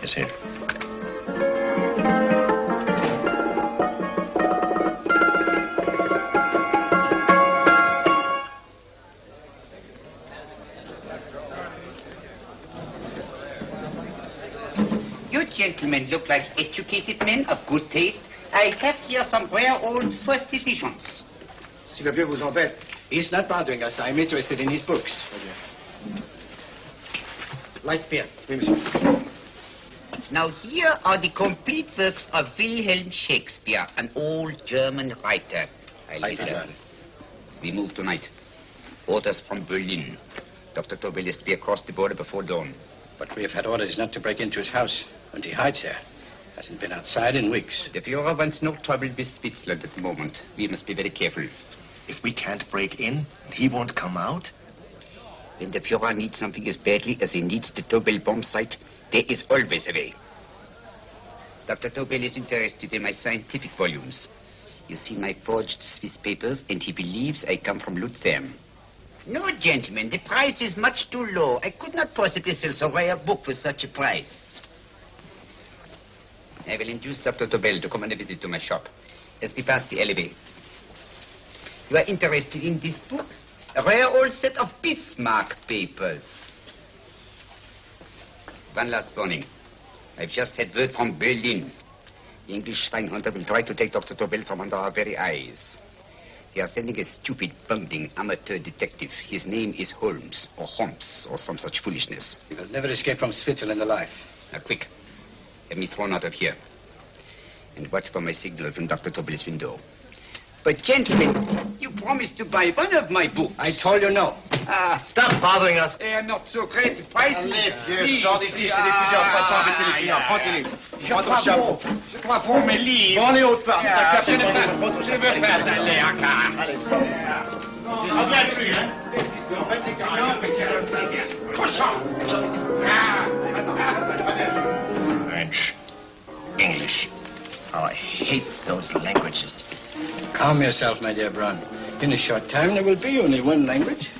is here. You gentlemen look like educated men of good taste. I have here some rare old first editions. Si le vieux vous embête. He's not bothering us. I'm interested in his books. Light beer. Oui, monsieur. Now here are the complete works of Wilhelm Shakespeare, an old German writer. We move tonight. Orders from Berlin. Dr. Tobel is to be across the border before dawn. But we have had orders not to break into his house, and he hides there. Hasn't been outside in weeks. The Führer wants no trouble with Switzerland at the moment. We must be very careful. If we can't break in, and he won't come out? When the Führer needs something as badly as he needs the Tobel bomb site, there is always a way. Dr. Tobel is interested in my scientific volumes. You see my forged Swiss papers, and he believes I come from Lucerne. No, gentlemen, the price is much too low. I could not possibly sell so rare a book for such a price. I will induce Dr. Tobel to come on a visit to my shop as we pass the alleyway. You are interested in this book? A rare old set of Bismarck papers. One last warning. I've just had word from Berlin. The English spine hunter will try to take Dr. Tobel from under our very eyes. They are sending a stupid, bungling amateur detective. His name is Holmes, or some such foolishness. He will never escape from Switzerland alive. Now, quick. Have me thrown out of here. And watch for my signal from Dr. Tobel's window. But, gentlemen, you promised to buy one of my books. I told you no. Stop bothering us. They are not so great prices. Allez, vieux, sors d'ici, c'est des plusieurs fois pas embêter les clients. Continue. Prends ton chapeau. Je crois pour mes livres. Prends les hautes parts, c'est un café. Je ne veux pas aller à car. Allez, sors d'ici. Reviens plus, hein. En fait, les clients, Cochon. French. English. How I hate those languages. Calm yourself, my dear Braun. In a short time, there will be only one language.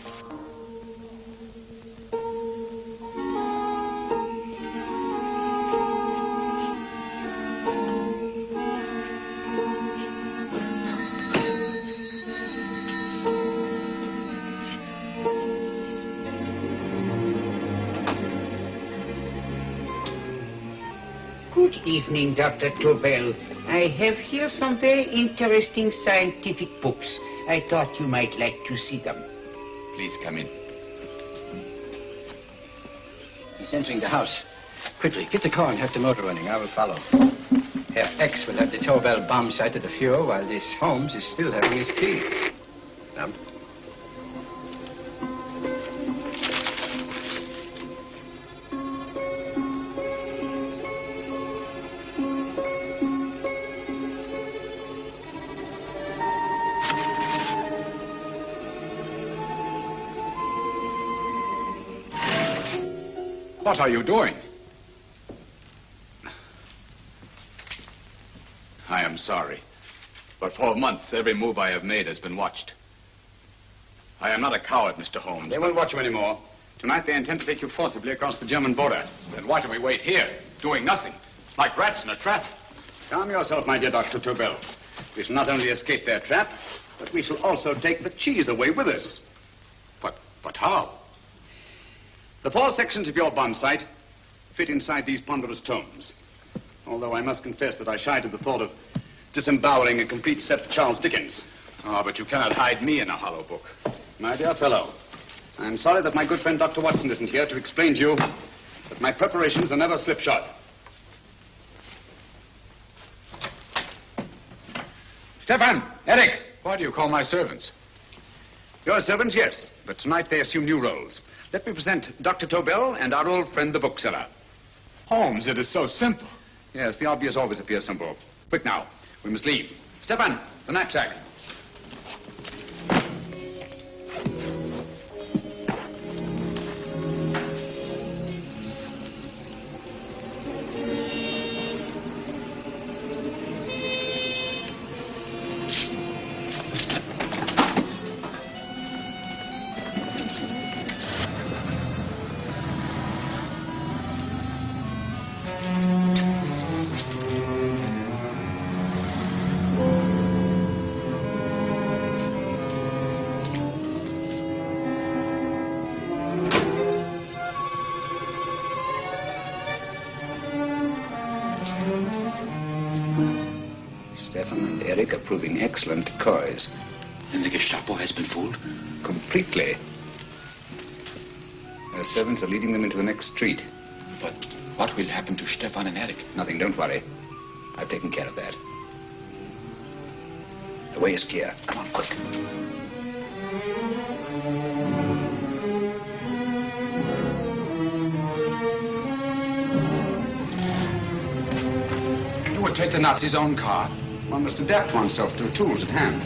Good evening, Dr. Tobel. I have here some very interesting scientific books. I thought you might like to see them. Please come in. He's entering the house. Quickly, get the car and have the motor running. I will follow. Herr X will have the Tobel bomb site at the Führer while this Holmes is still having his tea. What are you doing? I am sorry, but for months every move I have made has been watched. I am not a coward, Mr. Holmes. They won't watch you anymore. Tonight they intend to take you forcibly across the German border. Then why do we wait here, doing nothing, like rats in a trap? Calm yourself, my dear Dr. Tobel. We shall not only escape their trap, but we shall also take the cheese away with us. But how? The 4 sections of your bomb site fit inside these ponderous tomes. Although I must confess that I shied at the thought of disemboweling a complete set of Charles Dickens. Ah, but you cannot hide me in a hollow book. My dear fellow, I'm sorry that my good friend Dr. Watson isn't here to explain to you that my preparations are never slipshod. Stefan! Eric! Why do you call my servants? Your servants, yes, but tonight they assume new roles. Let me present Dr. Tobel and our old friend, the bookseller. Holmes, it is so simple. Yes, the obvious always appears simple. Quick now, we must leave. Stefan, the knapsack. Stefan and Eric are proving excellent decoys. And the Gestapo has been fooled? Completely. Their servants are leading them into the next street. But what will happen to Stefan and Eric? Nothing, don't worry. I've taken care of that. The way is clear. Come on, quick. You would take the Nazis' own car? One must adapt oneself to the tools at hand.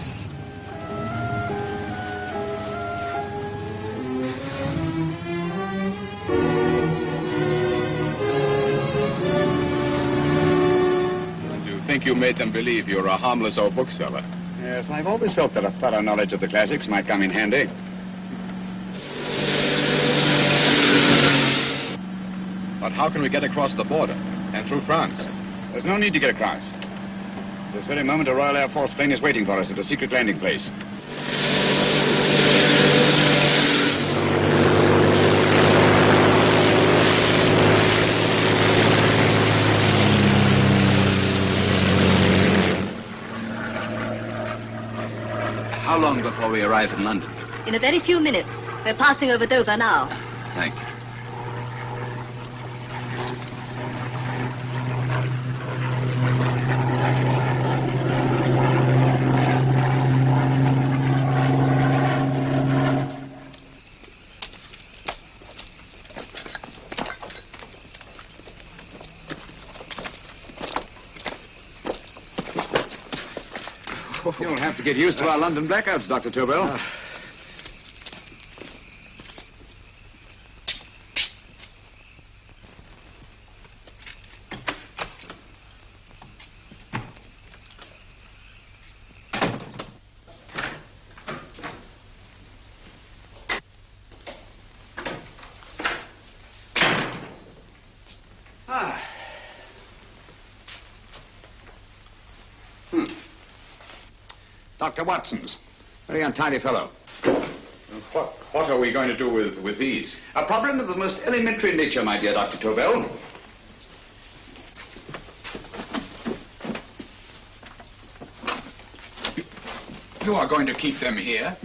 I think you made them believe you were a harmless old bookseller. Yes, I've always felt that a thorough knowledge of the classics might come in handy. But how can we get across the border and through France? There's no need to get across. At this very moment, a Royal Air Force plane is waiting for us at a secret landing place. How long before we arrive in London? In a very few minutes. We're passing over Dover now. Thank you. You'll have to get used to our London blackouts, Dr. Tobel. Dr. Watson's. Very untidy fellow. What are we going to do with these? A problem of the most elementary nature, my dear Dr. Tobel. You are going to keep them here?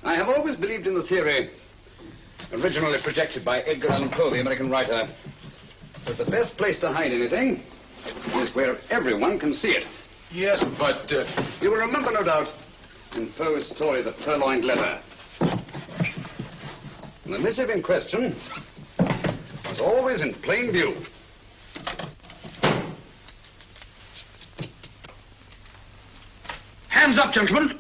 I have always believed in the theory, originally projected by Edgar Allan Poe, the American writer, that the best place to hide anything is where everyone can see it. Yes, but... You will remember, no doubt, in Poe's story, The Purloined Letter. The missive in question was always in plain view. Hands up, gentlemen.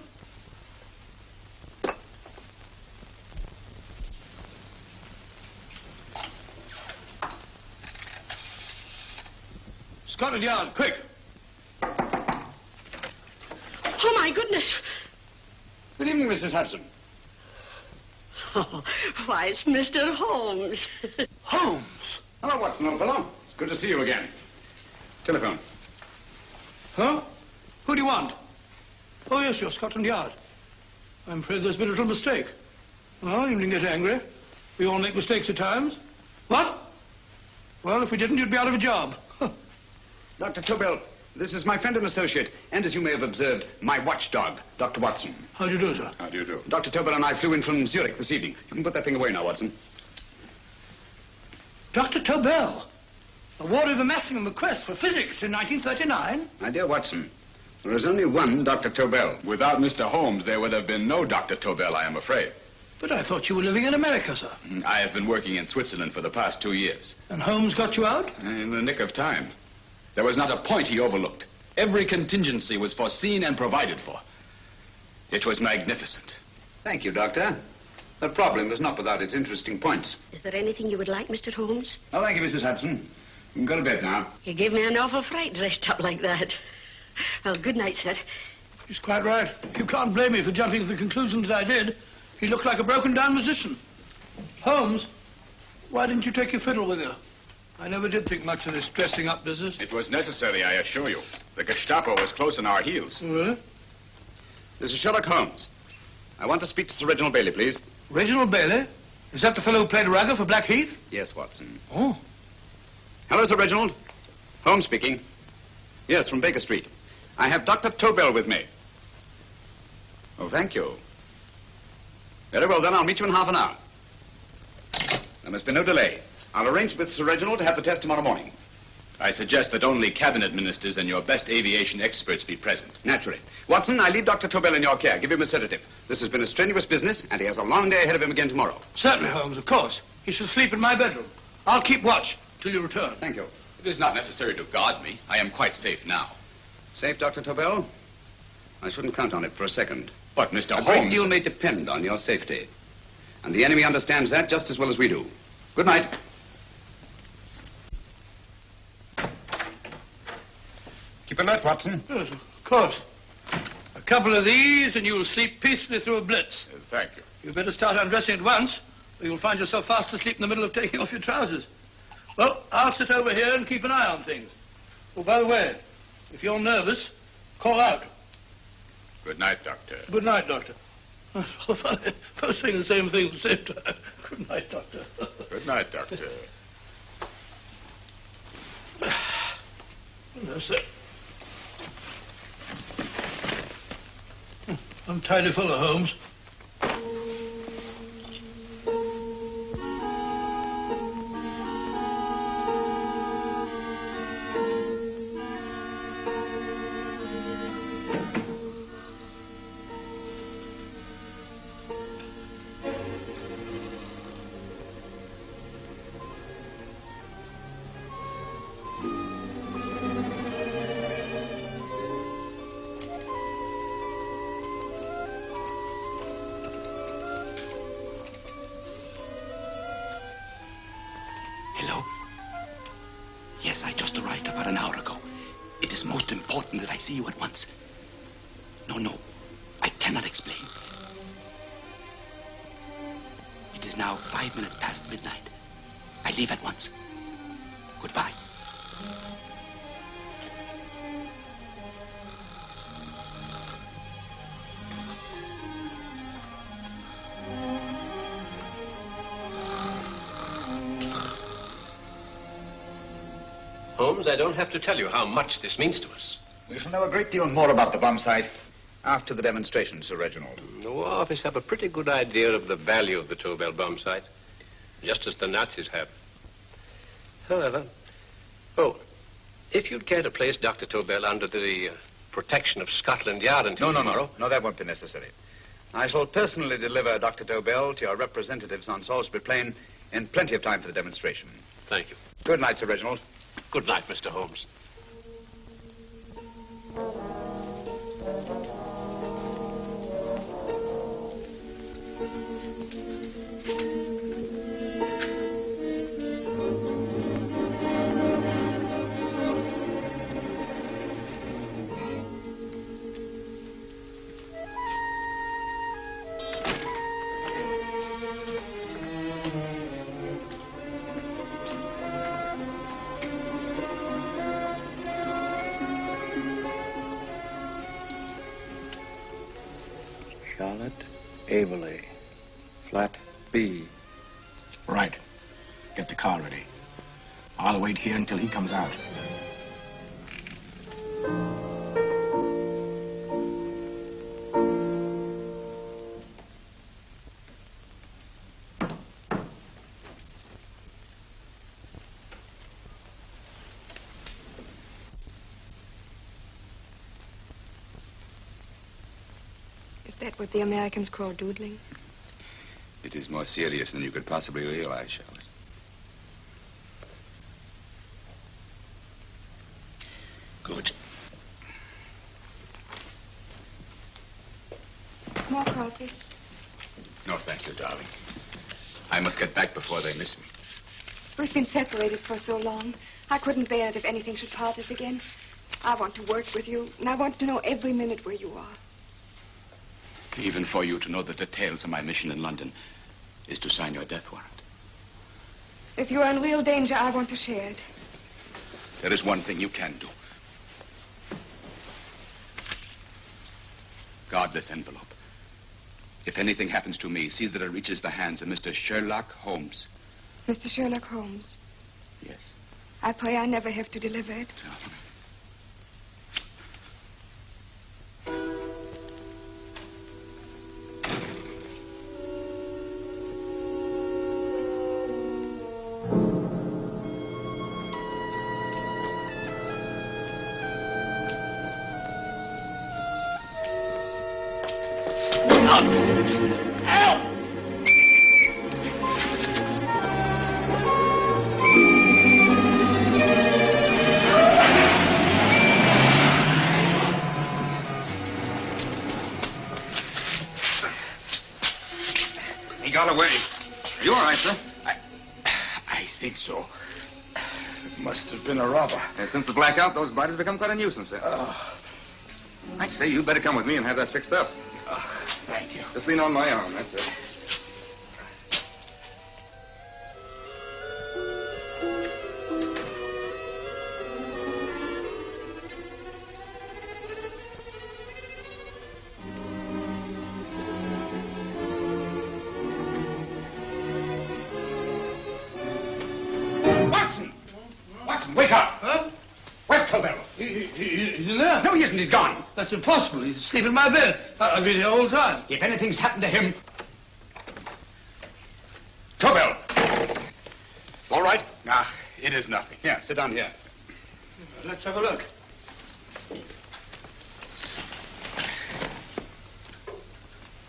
Scotland Yard, quick. Oh, my goodness. Good evening, Mrs. Hudson. Oh, why, it's Mr. Holmes. Holmes. Hello, Watson, old fellow. It's good to see you again. Telephone. Huh? Who do you want? Oh, yes, you're Scotland Yard. I'm afraid there's been a little mistake. Well, you needn't get angry. We all make mistakes at times. What? Well, if we didn't, you'd be out of a job. Dr. Tobel, this is my friend and associate, and as you may have observed, my watchdog, Dr. Watson. How do you do, sir? How do you do? Dr. Tobel and I flew in from Zurich this evening. You can put that thing away now, Watson. Dr. Tobel, awarded the maximum bequest for physics in 1939. My dear Watson, there is only one Dr. Tobel. Without Mr. Holmes, there would have been no Dr. Tobel, I am afraid. But I thought you were living in America, sir. I have been working in Switzerland for the past 2 years. And Holmes got you out? In the nick of time. There was not a point he overlooked. Every contingency was foreseen and provided for. It was magnificent. Thank you, Doctor. The problem is not without its interesting points. Is there anything you would like, Mr. Holmes? Oh, thank you, Mrs. Hudson. You can go to bed now. You gave me an awful fright dressed up like that. Well, good night, sir. He's quite right. You can't blame me for jumping to the conclusion that I did. He looked like a broken-down musician. Holmes, why didn't you take your fiddle with you? I never did think much of this dressing-up business. It was necessary, I assure you. The Gestapo was close on our heels. Really? This is Sherlock Holmes. I want to speak to Sir Reginald Bailey, please. Reginald Bailey? Is that the fellow who played Rugger for Blackheath? Yes, Watson. Oh. Hello, Sir Reginald. Holmes speaking. Yes, from Baker Street. I have Dr. Tobel with me. Oh, thank you. Very well, then. I'll meet you in half an hour. There must be no delay. I'll arrange with Sir Reginald to have the test tomorrow morning. I suggest that only cabinet ministers and your best aviation experts be present. Naturally. Watson, I leave Dr. Tobel in your care. Give him a sedative. This has been a strenuous business, and he has a long day ahead of him again tomorrow. Certainly, Holmes, of course. He shall sleep in my bedroom. I'll keep watch till you return. Thank you. It is not necessary to guard me. I am quite safe now. Safe, Dr. Tobel? I shouldn't count on it for a second. But, Mr. Holmes... A great deal may depend on your safety. And the enemy understands that just as well as we do. Good night. Keep alert, Watson. Yes, of course. A couple of these and you'll sleep peacefully through a blitz. Thank you. You'd better start undressing at once, or you'll find yourself fast asleep in the middle of taking off your trousers. Well, I'll sit over here and keep an eye on things. Oh, by the way, if you're nervous, call out. Good night, Doctor. Good night, Doctor. Oh, funny. Both saying the same thing at the same time. Good night, Doctor. Good night, Doctor. That's it. I'm tidy full of Holmes. Hello? Yes, I just arrived about an hour ago. It is most important that I see you at once. No, I cannot explain. It is now 5 minutes past midnight. I leave at once. Goodbye. Holmes, I don't have to tell you how much this means to us. We shall know a great deal more about the bomb site after the demonstration, Sir Reginald. The War Office have a pretty good idea of the value of the Tobel bomb site, just as the Nazis have. However, if you'd care to place Dr. Tobel under the protection of Scotland Yard until tomorrow... No, that won't be necessary. I shall personally deliver Dr. Tobel to your representatives on Salisbury Plain in plenty of time for the demonstration. Thank you. Good night, Sir Reginald. Good night, Mr. Holmes. Charlotte Averley, flat B. Right. Get the car ready. I'll wait here until he comes out. Is that what the Americans call doodling? It is more serious than you could possibly realize, Charlotte. Good. More coffee? No, thank you, darling. I must get back before they miss me. We've been separated for so long. I couldn't bear it if anything should part us again. I want to work with you, and I want to know every minute where you are. Even for you to know the details of my mission in London is to sign your death warrant. If you are in real danger, I want to share it. There is one thing you can do. Guard this envelope. If anything happens to me, see that it reaches the hands of Mr. Sherlock Holmes. Mr. Sherlock Holmes, Yes. I pray I never have to deliver it. Help! He got away. Are you all right, sir? I think so. Must have been a robber. Since the blackout, those biters become quite a nuisance, sir. I say, you better come with me and have that fixed up. Thank you. Just lean on my arm, that's it. Watson, wake up! Huh? Where's Tobel? He's in there. No, he isn't. He's gone. That's impossible. He's asleep in my bed. I've been here all the time. If anything's happened to him... Tobel! All right? It is nothing. Yeah, sit down here. Let's have a look.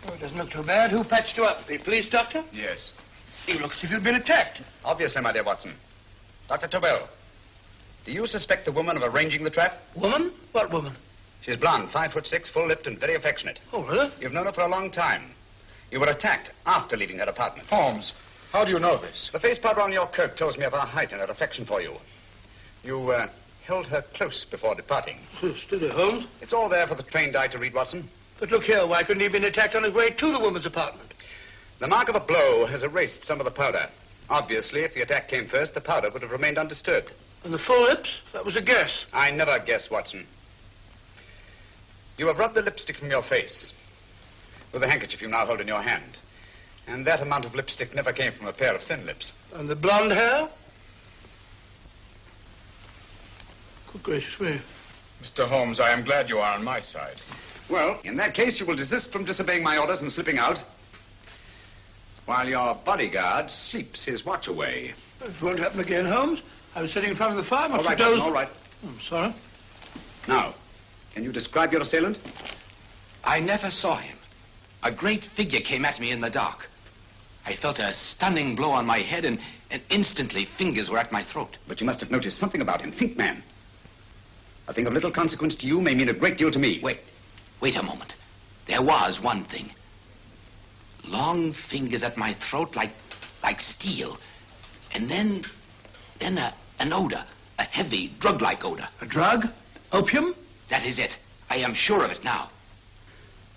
Oh, it doesn't look too bad. Who patched you up? The police doctor? Yes. You look as if you'd been attacked. Obviously, my dear Watson. Dr. Tobel, do you suspect the woman of arranging the trap? Woman? What woman? She's blonde, 5'6", full-lipped, and very affectionate. Oh, really? You've known her for a long time. You were attacked after leaving her apartment. Holmes, how do you know this? The face powder on your coat tells me of her height and her affection for you. You held her close before departing. Steady, Holmes. It's all there for the trained eye to read, Watson. But look here, why couldn't he have been attacked on his way to the woman's apartment? The mark of a blow has erased some of the powder. Obviously, if the attack came first, the powder would have remained undisturbed. And the full lips? That was a guess. I never guess, Watson. You have rubbed the lipstick from your face with the handkerchief you now hold in your hand. And that amount of lipstick never came from a pair of thin lips. And the blonde hair? Good gracious me. Mr. Holmes, I am glad you are on my side. Well, in that case, you will desist from disobeying my orders and slipping out while your bodyguard sleeps his watch away. It won't happen again, Holmes. I was sitting in front of the fire. All right, Watson, all right. I'm sorry. Now, can you describe your assailant? I never saw him. A great figure came at me in the dark. I felt a stunning blow on my head, and instantly fingers were at my throat. But you must have noticed something about him. Think, man. A thing of little consequence to you may mean a great deal to me. Wait a moment. There was one thing. Long fingers at my throat like steel. And then an odor. A heavy, drug-like odor. A drug? Opium? That is it. I am sure of it now.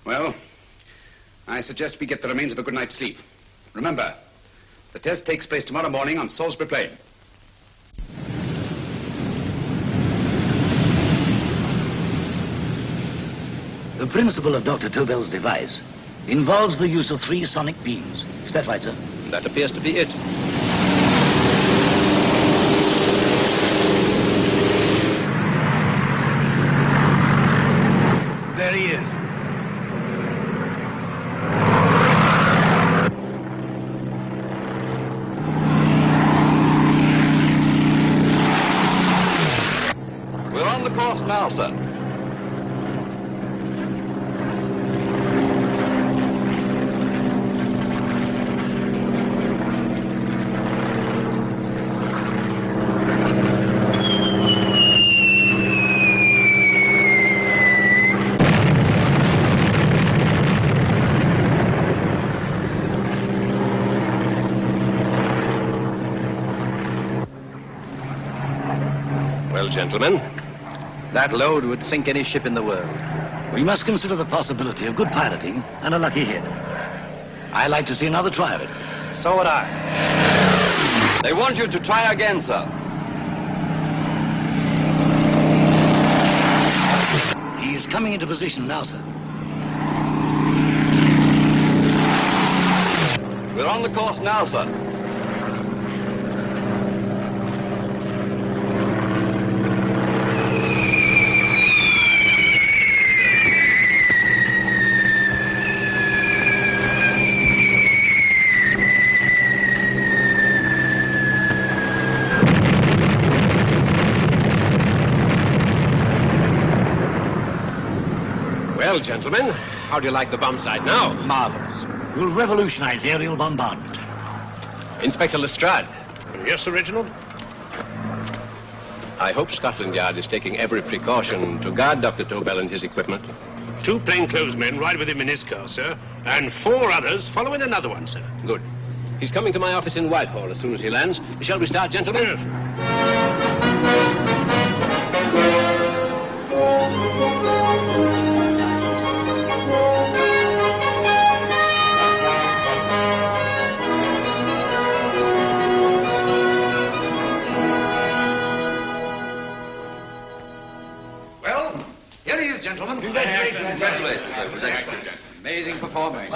Well, I suggest we get the remains of a good night's sleep. Remember, the test takes place tomorrow morning on Salisbury Plain. The principle of Dr. Tobel's device involves the use of 3 sonic beams. Is that right, sir? That appears to be it. There he is. We're on the course now, sir. Well, gentlemen, that load would sink any ship in the world. We must consider the possibility of good piloting and a lucky hit. I'd like to see another try of it. So would I. They want you to try again, sir. He is coming into position now, sir. We're on the course now, sir. Well, gentlemen, How do you like the bomb sight now? Marvelous. Will revolutionize aerial bombardment. Inspector Lestrade. Yes, Sir Reginald? I hope Scotland Yard is taking every precaution to guard Dr. Tobel and his equipment. 2 plainclothesmen ride with him in his car, sir, and 4 others follow in another one, sir. Good. He's coming to my office in Whitehall as soon as he lands. Shall we start, gentlemen? Yes. Here he is, gentlemen. Congratulations, sir. It was excellent. Amazing performance.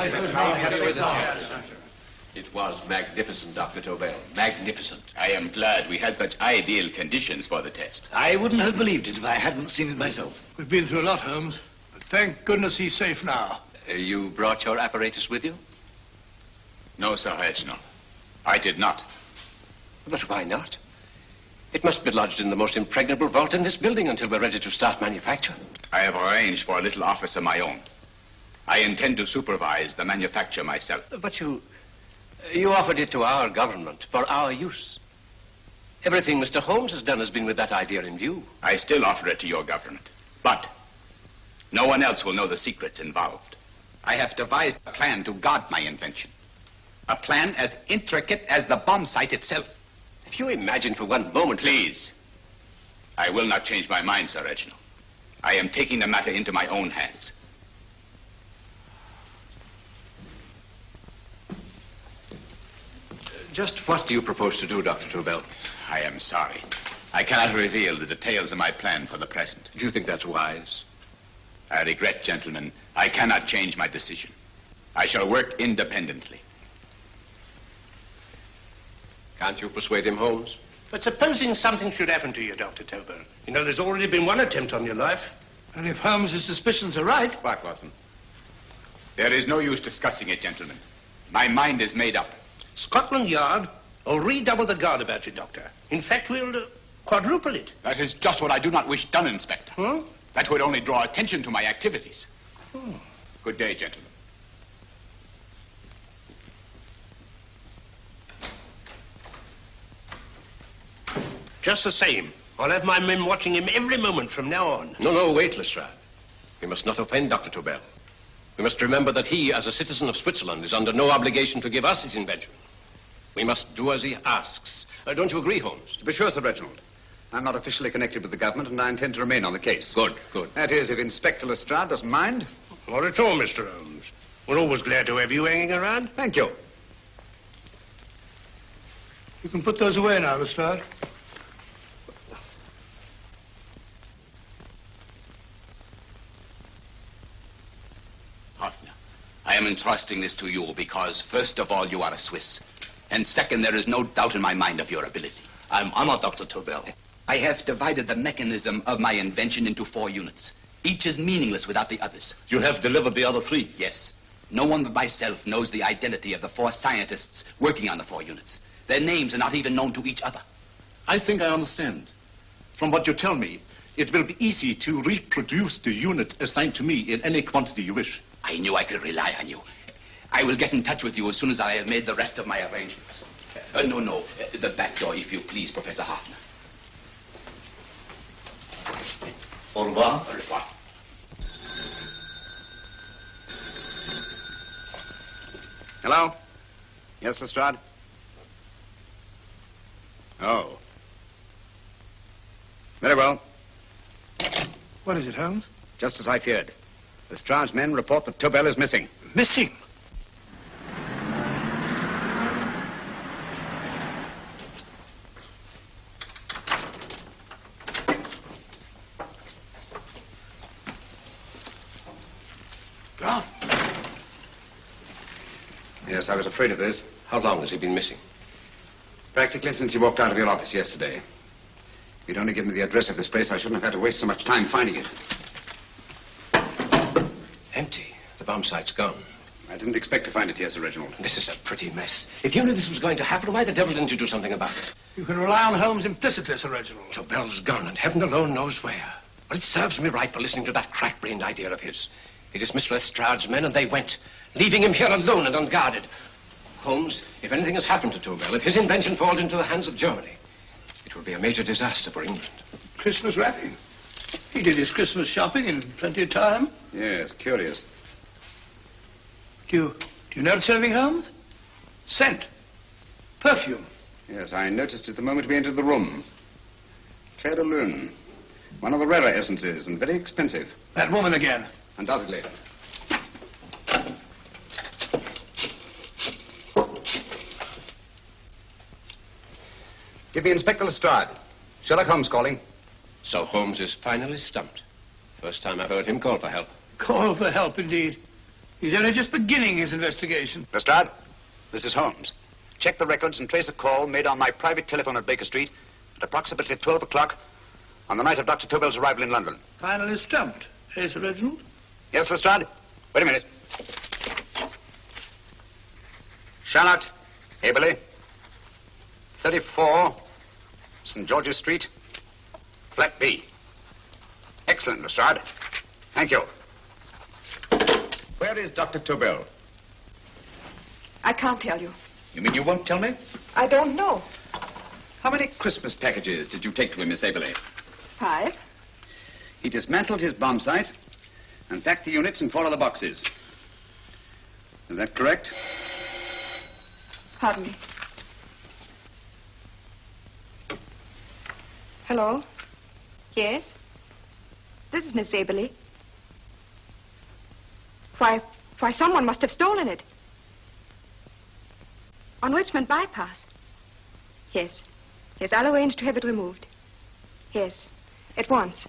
It was magnificent, Dr. Tobel. Magnificent. I am glad we had such ideal conditions for the test. I wouldn't have believed it if I hadn't seen it myself. We've been through a lot, Holmes, but thank goodness he's safe now. You brought your apparatus with you? No, Sir Reginald. I did not. But why not? It must be lodged in the most impregnable vault in this building until we're ready to start manufacture. I have arranged for a little office of my own. I intend to supervise the manufacture myself. But you offered it to our government for our use. Everything Mr. Holmes has done has been with that idea in view. I still offer it to your government. But no one else will know the secrets involved. I have devised a plan to guard my invention. A plan as intricate as the bomb sight itself. If you imagine for one moment... Please. I will not change my mind, Sir Reginald. I am taking the matter into my own hands. Just what do you propose to do, Dr. Tobel? I am sorry. I cannot reveal the details of my plan for the present. Do you think that's wise? I regret, gentlemen, I cannot change my decision. I shall work independently. Can't you persuade him, Holmes? But supposing something should happen to you, Dr. Tobel. You know, there's already been one attempt on your life. And if Holmes's suspicions are right... What, Watson? There is no use discussing it, gentlemen. My mind is made up. Scotland Yard will redouble the guard about you, Doctor. In fact, we'll quadruple it. That is just what I do not wish done, Inspector. Huh? That would only draw attention to my activities. Good day, gentlemen. Just the same, I'll have my men watching him every moment from now on. No, wait, Lestrade. We must not offend Dr. Tobel. We must remember that he, as a citizen of Switzerland, is under no obligation to give us his invention. We must do as he asks. Don't you agree, Holmes? To be sure, Sir Reginald. I'm not officially connected with the government, and I intend to remain on the case. Good. That is, if Inspector Lestrade doesn't mind. Not at all, Mr. Holmes. We're always glad to have you hanging around. Thank you. You can put those away now, Lestrade. I am entrusting this to you because, first of all, you are a Swiss. And second, there is no doubt in my mind of your ability. I'm honored, Dr. Tobel. I have divided the mechanism of my invention into 4 units. Each is meaningless without the others. You have delivered the other 3? Yes. No one but myself knows the identity of the 4 scientists working on the 4 units. Their names are not even known to each other. I think I understand. From what you tell me, it will be easy to reproduce the unit assigned to me in any quantity you wish. I knew I could rely on you. I will get in touch with you as soon as I have made the rest of my arrangements. No. The back door, if you please, Professor Hartner. Au revoir. Au revoir. Hello? Yes, Lestrade? Oh. Very well. What is it, Holmes? Just as I feared. Lestrade's men report that Tobel is missing. Missing? Gone? Yes, I was afraid of this. How long has he been missing? Practically since he walked out of your office yesterday. If you'd only given me the address of this place, I shouldn't have had to waste so much time finding it. Empty. The bomb site's gone. I didn't expect to find it here, Sir Reginald. This is a pretty mess. If you knew this was going to happen, why the devil didn't you do something about it? You can rely on Holmes implicitly, Sir Reginald. Tobel's gone, and heaven alone knows where. Well, it serves me right for listening to that crack-brained idea of his. He dismissed Lestrade's men, and they went, leaving him here alone and unguarded. Holmes, if anything has happened to Tobel, if his invention falls into the hands of Germany, it will be a major disaster for England. Christmas wrapping. He did his Christmas shopping in plenty of time. Yes, curious. Do you notice anything, Holmes? Scent. Perfume. Yes, I noticed it the moment we entered the room. Claire de Lune. One of the rarer essences, and very expensive. That woman again. Undoubtedly. Give me Inspector Lestrade. Sherlock Holmes calling. So Holmes is finally stumped. First time I've heard him call for help. Call for help, indeed. He's only just beginning his investigation. Lestrade, this is Holmes. Check the records and trace a call made on my private telephone at Baker Street at approximately 12 o'clock on the night of Dr. Tobel's arrival in London. Finally stumped. Eh, Sir Reginald? Yes, Lestrade? Wait a minute. Charlotte, Haberley, 34, St. George's Street, flat B. Excellent, Lestrade. Thank you. Where is Dr. Tobel? I can't tell you. You mean you won't tell me? I don't know. How many Christmas packages did you take to him, Miss Haberley? 5. He dismantled his bomb site and packed the units in 4 other boxes. Is that correct? Pardon me. Hello? Yes? This is Miss Haberley. Why, someone must have stolen it. On Richmond Bypass. Yes. Yes, I'll arrange to have it removed. Yes, at once.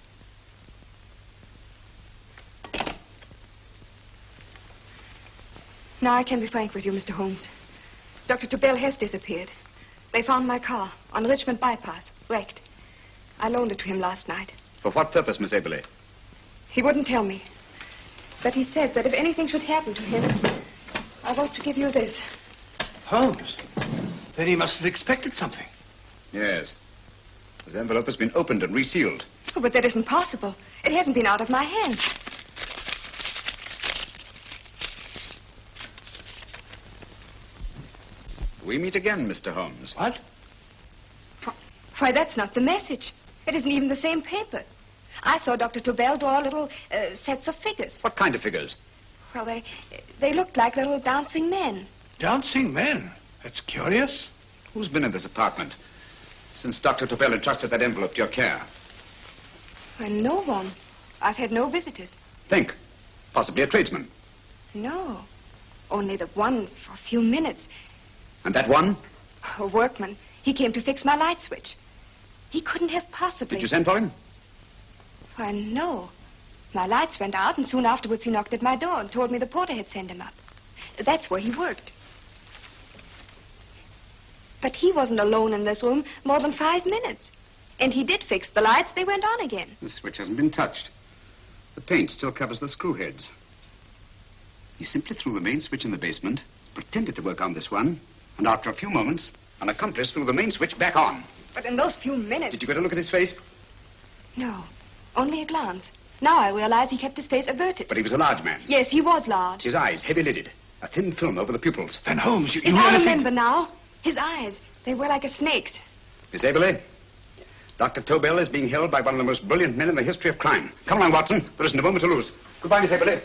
Now I can be frank with you, Mr. Holmes. Dr. Tobel has disappeared. They found my car on Richmond Bypass, wrecked. I loaned it to him last night. For what purpose, Miss Haberley? He wouldn't tell me. But he said that if anything should happen to him, I was to give you this. Holmes? Then he must have expected something. Yes. His envelope has been opened and resealed. Oh, but that isn't possible. It hasn't been out of my hands. We meet again, Mr. Holmes. What? Why, that's not the message. It isn't even the same paper. I saw Dr. Tobel draw little sets of figures. What kind of figures? Well, they looked like little dancing men. Dancing men? That's curious. Who's been in this apartment since Dr. Tobel entrusted that envelope to your care? Well, no one. I've had no visitors. Think. Possibly a tradesman. No. Only the one for a few minutes. And that one? A workman. He came to fix my light switch. He couldn't have possibly... Did you send for him? Why, no. My lights went out, and soon afterwards he knocked at my door and told me the porter had sent him up. That's where he worked. But he wasn't alone in this room more than 5 minutes. And he did fix the lights. They went on again. The switch hasn't been touched. The paint still covers the screw heads. He simply threw the main switch in the basement, pretended to work on this one, and after a few moments, an accomplice threw the main switch back on. But in those few minutes... Did you get a look at his face? No, only a glance. Now I realize he kept his face averted. But he was a large man. Yes, he was large. His eyes heavy-lidded, a thin film over the pupils. Van Holmes, you I remember now. His eyes, they were like a snake's. Miss Haberley, Dr. Tobel is being held by one of the most brilliant men in the history of crime. Come along, Watson. There isn't a moment to lose. Goodbye, Miss Haberley.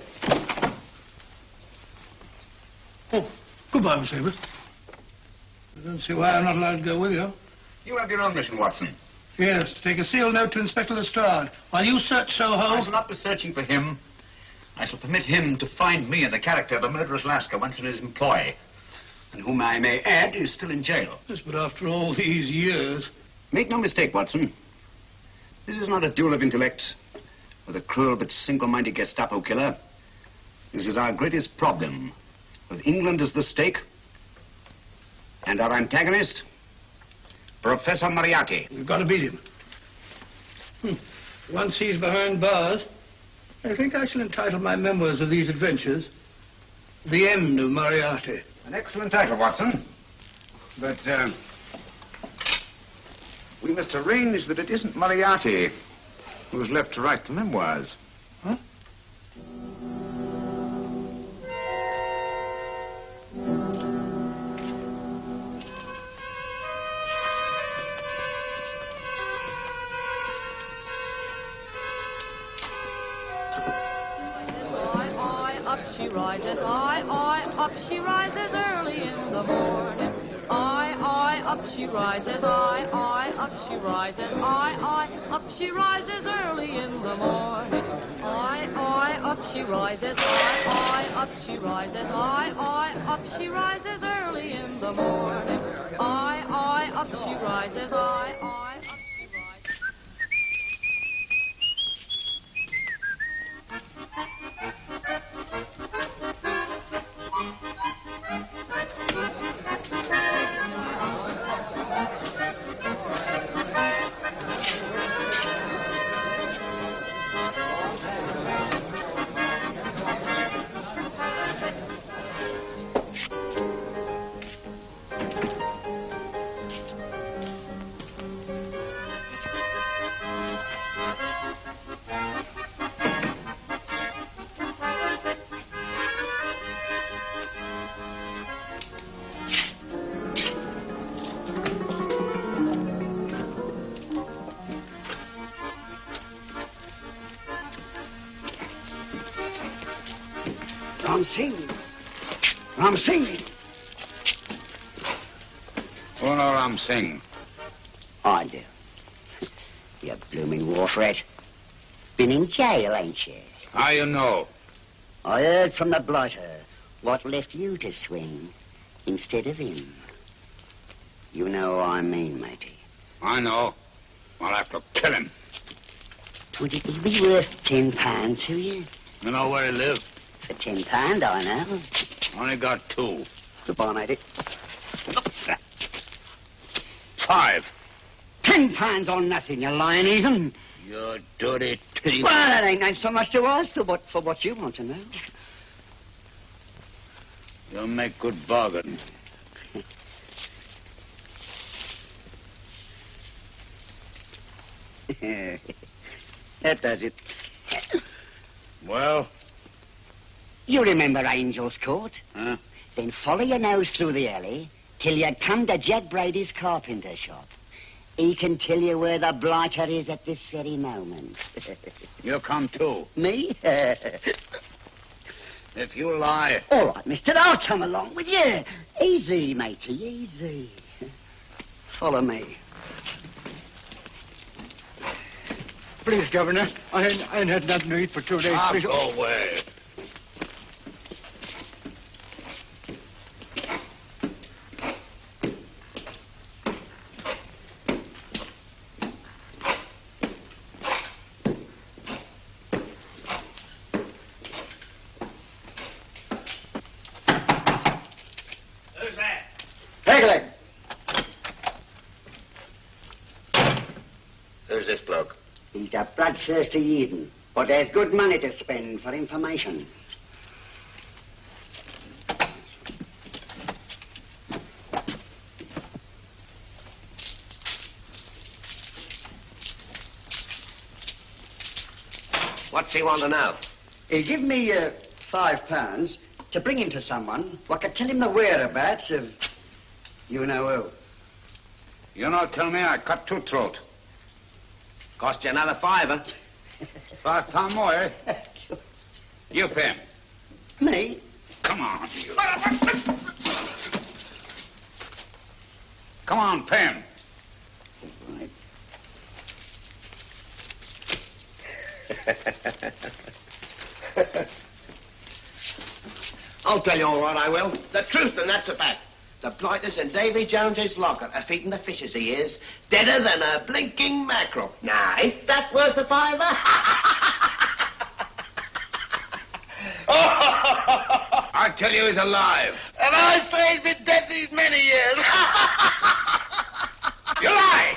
Oh, goodbye, Miss Haberley. I don't see why I'm not allowed to go with you. You have your own mission, Watson. Yes, to take a sealed note to Inspector Lestrade. While you search Soho... I shall not be searching for him. I shall permit him to find me in the character of a murderous Lascar once in his employ, and whom I may add is still in jail. Yes, but after all these years... Make no mistake, Watson. This is not a duel of intellects with a cruel but single-minded Gestapo killer. This is our greatest problem, with England as the stake, and our antagonist, Professor Moriarty. We've got to beat him. Once he's behind bars, I think I shall entitle my memoirs of these adventures, The End of Moriarty. An excellent title, Watson. But, we must arrange that it isn't Moriarty who's left to write the memoirs. Huh? she rises, I, up she rises early in the morning. I, up she rises, I, up she rises, I, up she rises early in the morning. I, up she rises, I, up she rises, I, up she rises early in the morning. I, up she rises, I, up she rises. Ram Singh. Oh, no, Ram Singh. I do. You blooming wharf rat. Been in jail, ain't you? How you know? I heard from the blighter what left you to swing instead of him. You know what I mean, matey. I know. I'll have to kill him. Would it be worth £10 to you? You know where he lives? For £10, I know. Only got 2. Goodbye, matey. 5. £10 on nothing, you lying heathen. You dirty thief. Well, that ain't so much to ask for what you want to know. You'll make good bargain. That does it. Well? You remember Angel's Court? Huh? Then follow your nose through the alley till you come to Jack Brady's carpenter shop. He can tell you where the blighter is at this very moment. You come too. Me? If you lie... All right, mister, I'll come along with you. Easy, matey, easy. Follow me. Please, Governor, I ain't had nothing to eat for 2 days. Please. Go away. Who's this bloke? He's a bloodthirsty heathen, but there's good money to spend for information. What's he want to know? He give me £5 to bring him to someone what could tell him the whereabouts of you know who. You not tell me I cut 2 throat. Cost you another £5. £5 more, eh? You pay him. Me? Come on, you. Come on, pay him. Right. I'll tell you all right, I will. The truth, and that's a fact. The blighters in Davy Jones's locker are feeding the fishes he is, deader than a blinking mackerel. Now, ain't that worth a £5? I tell you he's alive. And I say he's been dead these many years. You lie!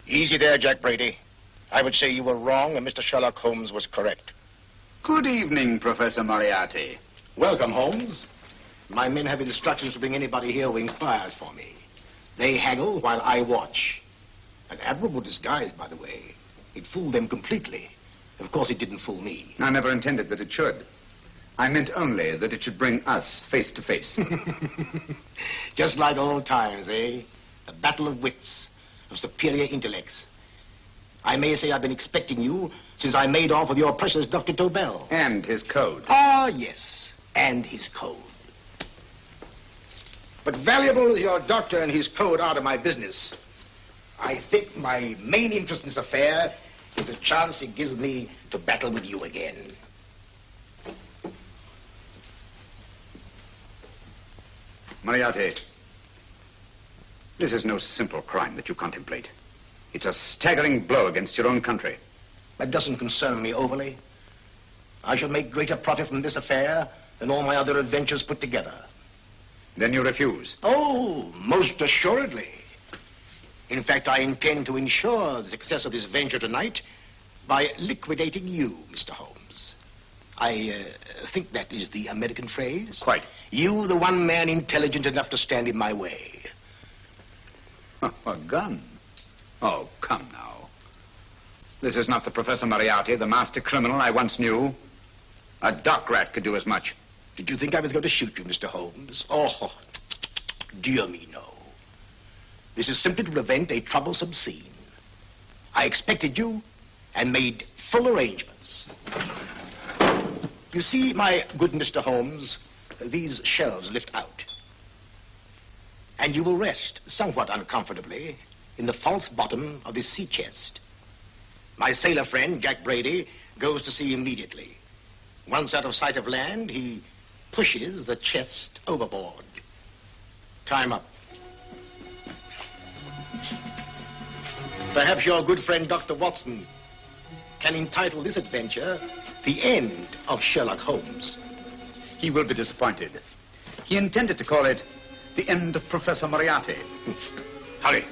Easy there, Jack Brady. I would say you were wrong and Mr. Sherlock Holmes was correct. Good evening, Professor Moriarty. Welcome, Holmes. My men have instructions to bring anybody here who inquires for me. They haggle while I watch. An admirable disguise, by the way. It fooled them completely. Of course, it didn't fool me. I never intended that it should. I meant only that it should bring us face to face. Just like old times, eh? A battle of wits, of superior intellects. I may say I've been expecting you since I made off with your precious Dr. Tobel. And his code. Ah, yes, and his code. But valuable as your doctor and his code are to my business, I think my main interest in this affair is the chance it gives me to battle with you again. Moriarty, this is no simple crime that you contemplate. It's a staggering blow against your own country. That doesn't concern me overly. I shall make greater profit from this affair than all my other adventures put together. Then you refuse? Oh, most assuredly. In fact, I intend to ensure the success of this venture tonight by liquidating you, Mr. Holmes. I think that is the American phrase. Quite. You, the one man intelligent enough to stand in my way. A gun? Oh, come now. This is not the Professor Moriarty, the master criminal I once knew. A dock rat could do as much. Did you think I was going to shoot you, Mr. Holmes? Oh, dear me, no. This is simply to prevent a troublesome scene. I expected you and made full arrangements. You see, my good Mr. Holmes, these shelves lift out. And you will rest somewhat uncomfortably in the false bottom of this sea chest. My sailor friend, Jack Brady, goes to sea immediately. Once out of sight of land, he pushes the chest overboard. Time up. Perhaps your good friend, Dr. Watson, can entitle this adventure The End of Sherlock Holmes. He will be disappointed. He intended to call it The End of Professor Moriarty. Hurry.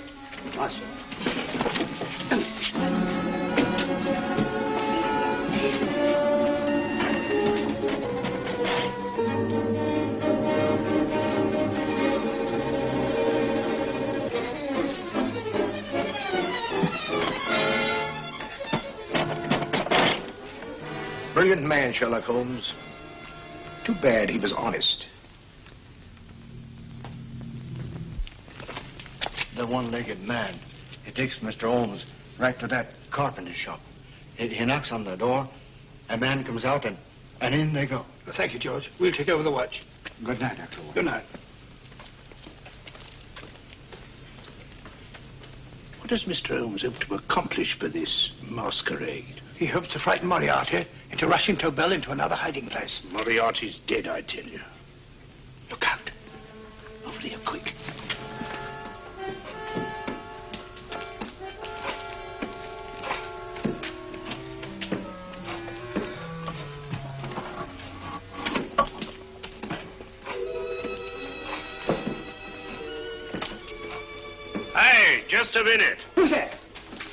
Brilliant man, Sherlock Holmes. Too bad he was honest. The one-legged man. He takes Mr. Holmes right to that carpenter shop. He knocks on the door. A man comes out, and in they go. Thank you, George. We'll take over the watch. Good night, Dr. Holmes. Good night. What does Mr. Holmes hope to accomplish by this masquerade? He hopes to frighten Moriarty into rushing Tobel into another hiding place. Moriarty's dead, I tell you. Look out. Over here, quick. Hey, just a minute. Who's that?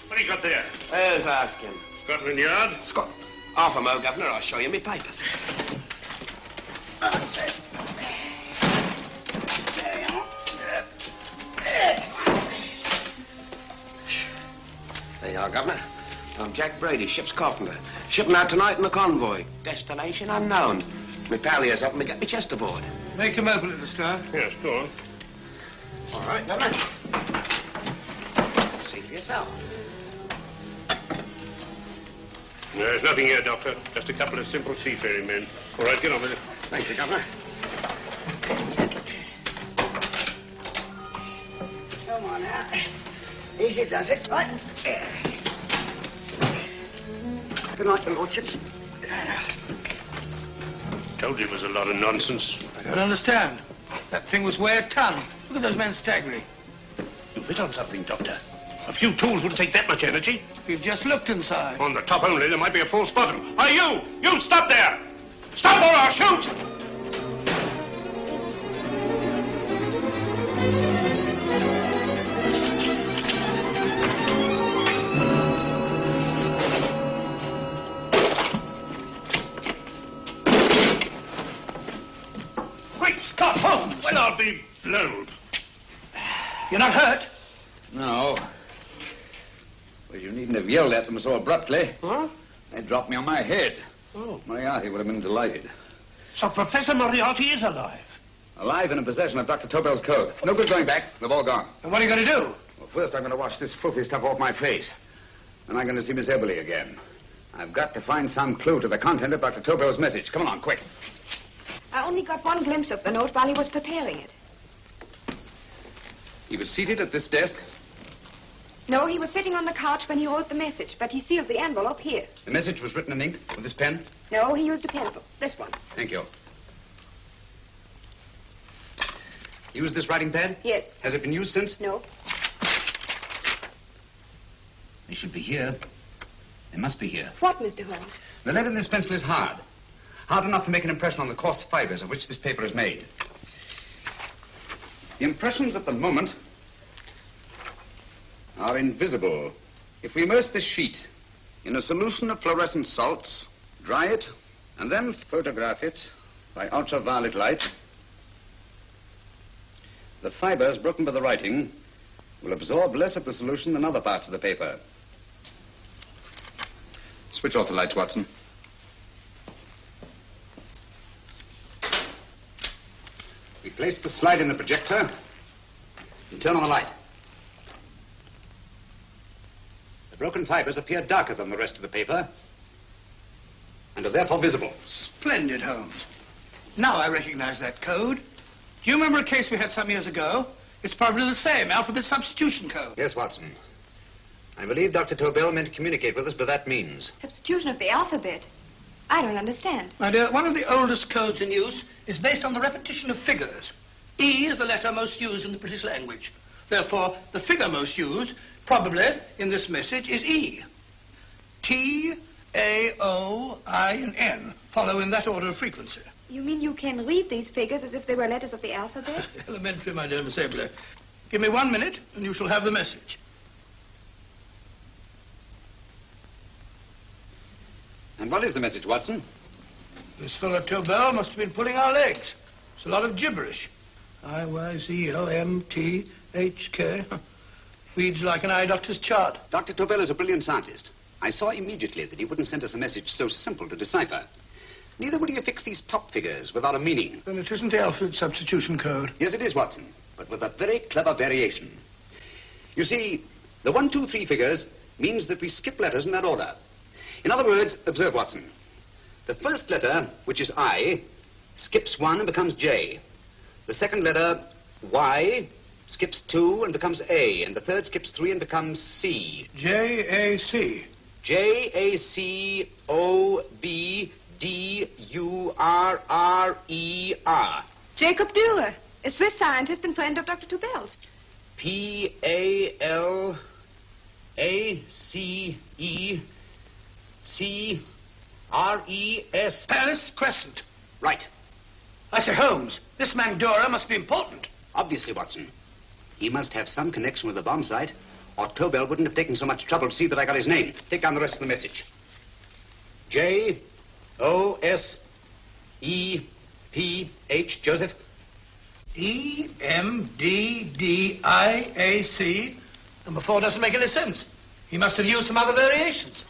What do you got there? Who's asking? Scotland Yard? Scotland. Half a mo, Governor. I'll show you my papers. That's it. There you are, Governor. I'm Jack Brady, ship's carpenter. Shipping out tonight in a convoy. Destination unknown. My pal here's helping me get my chest aboard. Make him open it, Lestrade. Yes, go on. All right, Governor. See for yourself. There's nothing here, Doctor. Just a couple of simple seafaring men. All right, get on with it. Thank you, Governor. Come on now. Easy does it, right? Good night, your lordships. Told you it was a lot of nonsense. I don't understand. That thing was way a ton. Look at those men staggering. You've hit on something, Doctor. A few tools wouldn't take that much energy. We've just looked inside. On the top only, there might be a false bottom. Hey, you! You stop there! Stop or I'll shoot! Great Scott, Holmes! Well, I'll be blowed. You're not hurt? No. Well, you needn't have yelled at them so abruptly. Huh? They dropped me on my head. Oh. Moriarty would have been delighted. So Professor Moriarty is alive? Alive and in possession of Dr. Tobel's code. No good going back. They've all gone. And what are you going to do? Well, first I'm going to wash this filthy stuff off my face. Then I'm going to see Miss Eberly again. I've got to find some clue to the content of Dr. Tobel's message. Come along, quick. I only got one glimpse of the note while he was preparing it. He was seated at this desk. No, he was sitting on the couch when he wrote the message, but he sealed the envelope here. The message was written in ink with this pen? No, he used a pencil. This one. Thank you. Used this writing pad? Yes. Has it been used since? No. They should be here. They must be here. What, Mr. Holmes? The lead in this pencil is hard. Hard enough to make an impression on the coarse fibers of which this paper is made. The impressions at the moment are invisible. If we immerse this sheet in a solution of fluorescent salts, dry it, and then photograph it by ultraviolet light, the fibers broken by the writing will absorb less of the solution than other parts of the paper. Switch off the lights, Watson. We place the slide in the projector and turn on the light. The broken fibers appear darker than the rest of the paper and are therefore visible. Splendid, Holmes. Now I recognize that code. Do you remember a case we had some years ago? It's probably the same, alphabet substitution code. Yes, Watson. I believe Dr. Tobel meant to communicate with us by that means. Substitution of the alphabet. I don't understand. My dear, one of the oldest codes in use is based on the repetition of figures. E is the letter most used in the British language. Therefore, the figure most used, probably in this message, is E. T, A, O, I, and N follow in that order of frequency. You mean you can read these figures as if they were letters of the alphabet? Elementary, my dear Miss Abler. Give me 1 minute, and you shall have the message. And what is the message, Watson? This fellow Tobel must have been pulling our legs. It's a lot of gibberish. I-Y-Z-O-M-T-H-K. Reads like an eye doctor's chart. Dr. Tobel is a brilliant scientist. I saw immediately that he wouldn't send us a message so simple to decipher. Neither would he affix these top figures without a meaning. Then it isn't the alphabet substitution code. Yes, it is, Watson, but with a very clever variation. You see, the 1, 2, 3 figures means that we skip letters in that order. In other words, observe, Watson. The first letter, which is I, skips 1 and becomes J. The second letter, Y, skips 2 and becomes A. And the third skips 3 and becomes C. J-A-C. J-A-C-O-B-D-U-R-R-E-R. Jacob Dürer, a Swiss scientist and friend of Dr. Tobel's. P-A-L-A-C-E-C-R-E-S. Paris Crescent. Right. I say, Holmes, this man Dürer must be important. Obviously, Watson. He must have some connection with the bomb site, or Tobel wouldn't have taken so much trouble to see that I got his name. Take down the rest of the message. J-O-S-E-P-H, Joseph. E-M-D-D-I-A-C. Number 4 doesn't make any sense. He must have used some other variations.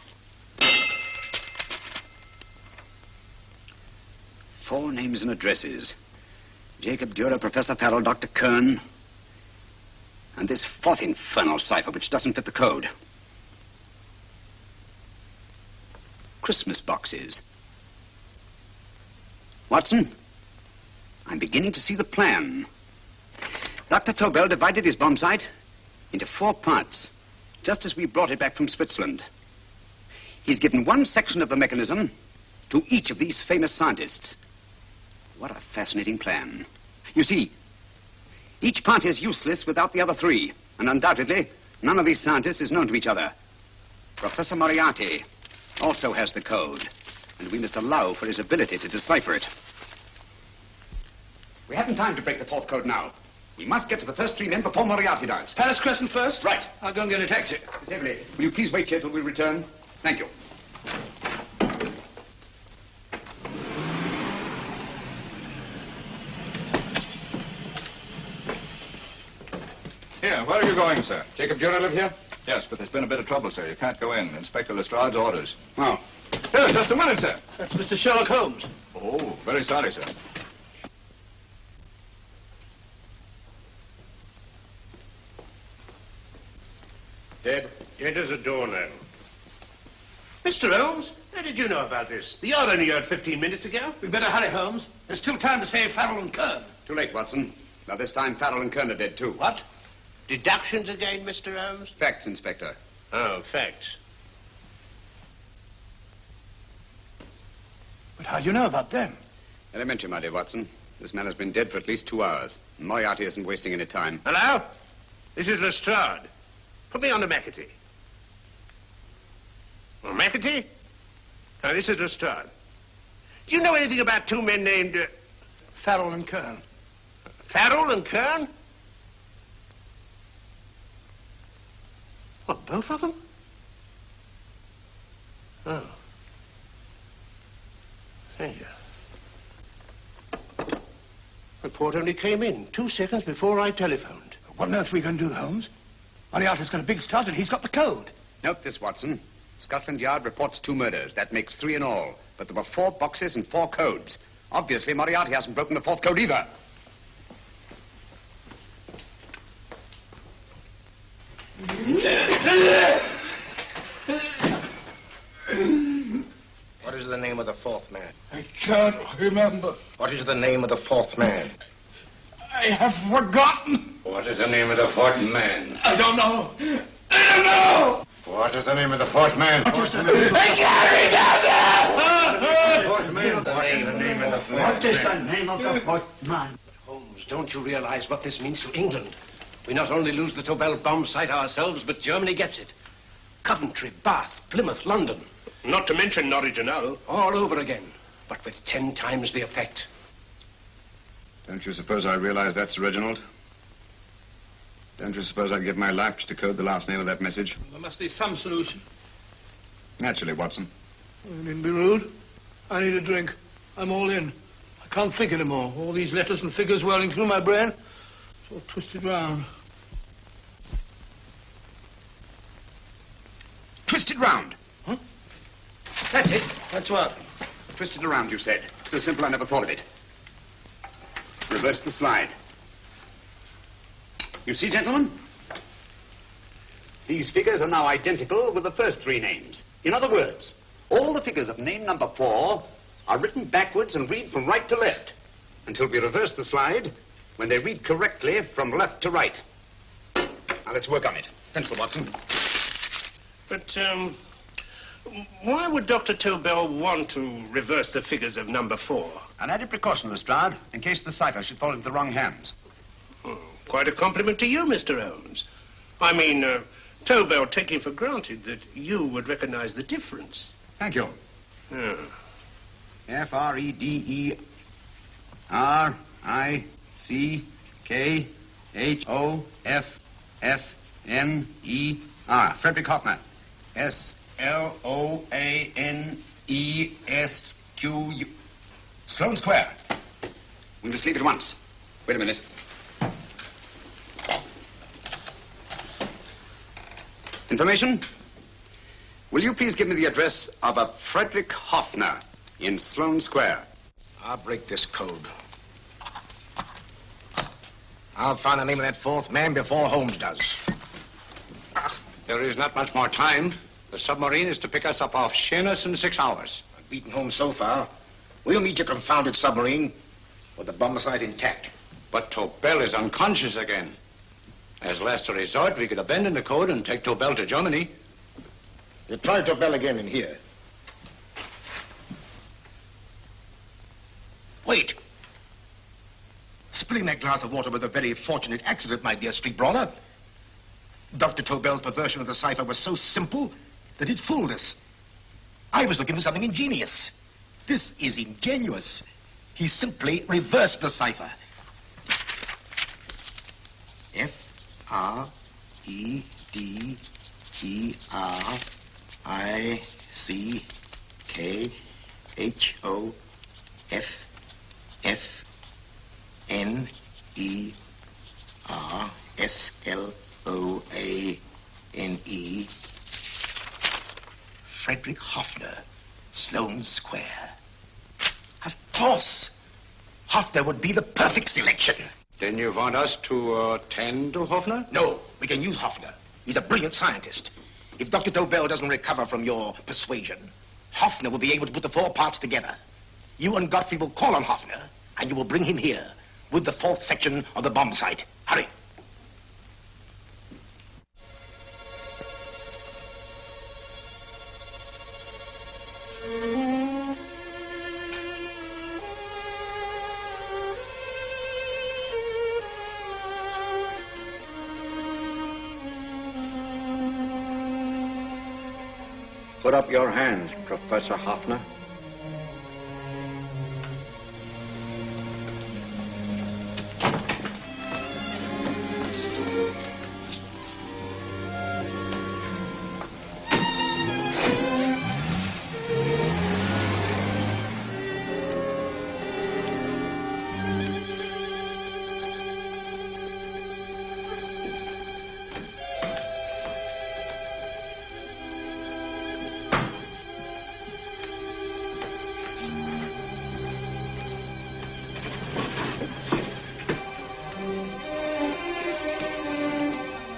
4 names and addresses. Jacob Dürer, Professor Farrell, Dr. Kern, and this 4th infernal cipher, which doesn't fit the code. Christmas boxes. Watson, I'm beginning to see the plan. Dr. Tobel divided his bomb site into 4 parts, just as we brought it back from Switzerland. He's given one section of the mechanism to each of these famous scientists. What a fascinating plan. You see, each part is useless without the other 3, and undoubtedly, none of these scientists is known to each other. Professor Moriarty also has the code, and we must allow for his ability to decipher it. We haven't time to break the 4th code now. We must get to the first 3 men before Moriarty does. Paris Crescent first? Right. I'll go and get a taxi. Miss Eberly, will you please wait here till we return? Thank you. Here, where are you going, sir? Jacob Dürer live here? Yes, but there's been a bit of trouble, sir. You can't go in. Inspector Lestrade's orders. Oh. Here, just a minute, sir. That's Mr. Sherlock Holmes. Oh, very sorry, sir. Dead? Dead as a doornail. Mr. Holmes, how did you know about this? The yard only heard 15 minutes ago. We better hurry, Holmes. There's still time to save Farrell and Kern. Too late, Watson. By this time, Farrell and Kern are dead, too. What? Deductions again, Mr. Holmes? Facts, Inspector. Oh, facts. But how do you know about them? Elementary, my dear Watson. This man has been dead for at least 2 hours. Moriarty isn't wasting any time. Hello? This is Lestrade. Put me on to McAtee. Well, McAtee? Now, this is Lestrade. Do you know anything about two men named... Farrell and Kern. Farrell and Kern? What, both of them? Oh. Thank you. Report only came in 2 seconds before I telephoned. What on earth are we going to do, Holmes? Moriarty's got a big start and he's got the code. Note this, Watson. Scotland Yard reports 2 murders. That makes 3 in all. But there were 4 boxes and 4 codes. Obviously, Moriarty hasn't broken the 4th code either. What is the name of the 4th man? I can't remember. What is the name of the 4th man? I have forgotten. What is the name of the 4th man? I don't know. I don't know. What is the name of the 4th man? I can't remember. Fourth man. What is the name of the 4th man? What is the name of the 4th man? Holmes, don't you realize what this means to England? We not only lose the Tobel bomb site ourselves, but Germany gets it. Coventry, Bath, Plymouth, London. Not to mention Norwich and Hull. All over again, but with 10 times the effect. Don't you suppose I realize that's Reginald? Don't you suppose I'd give my life to decode the last name of that message? There must be some solution. Naturally, Watson. You needn't be rude. I need a drink. I'm all in. I can't think anymore. All these letters and figures whirling through my brain. It's all twisted round. Twisted round. Huh? That's it. That's what? Twisted around, you said. So simple I never thought of it. Reverse the slide. You see, gentlemen? These figures are now identical with the first 3 names. In other words, all the figures of name number 4 are written backwards and read from right to left until we reverse the slide when they read correctly from left to right. Now, let's work on it. Pencil, Watson. But, why would Dr. Tobel want to reverse the figures of number 4? An added precaution, Lestrade, in case the cipher should fall into the wrong hands. Oh, quite a compliment to you, Mr. Holmes. I mean, Tobel taking for granted that you would recognize the difference. Thank you. Oh. F-R-E-D-E-R-I-C-K-H-O-F-F-N-E-R. Frederick Hoffner. S-L-O-A-N-E-S-Q-U. Sloane Square. We must leave at once. Wait a minute. Information? Will you please give me the address of a Frederick Hoffner in Sloane Square? I'll break this code. I'll find the name of that 4th man before Holmes does. There is not much more time. The submarine is to pick us up off Sheerness in 6 hours. I've beaten Holmes so far. We'll meet your confounded submarine with the bomb site intact. But Tobel is unconscious again. As last resort, we could abandon the code and take Tobel to Germany. You try Tobel again in here. Wait. Spilling that glass of water was a very fortunate accident, my dear street brawler. Dr. Tobel's perversion of the cipher was so simple that it fooled us. I was looking for something ingenious. This is ingenious. He simply reversed the cipher. F-R-E-D-E-R-I-C-K-H-O-F-F-N-E-R-S-L-O-A-N-E. Frederick Hoffner, Sloane Square. Of course. Hoffner would be the perfect selection. Then you want us to attend to Hoffner? No, we can use Hoffner. He's a brilliant scientist. If Dr. Tobel doesn't recover from your persuasion, Hoffner will be able to put the 4 parts together. You and Godfrey will call on Hoffner, and you will bring him here with the 4th section of the bomb site. Hurry. Put up your hands, Professor Hoffner.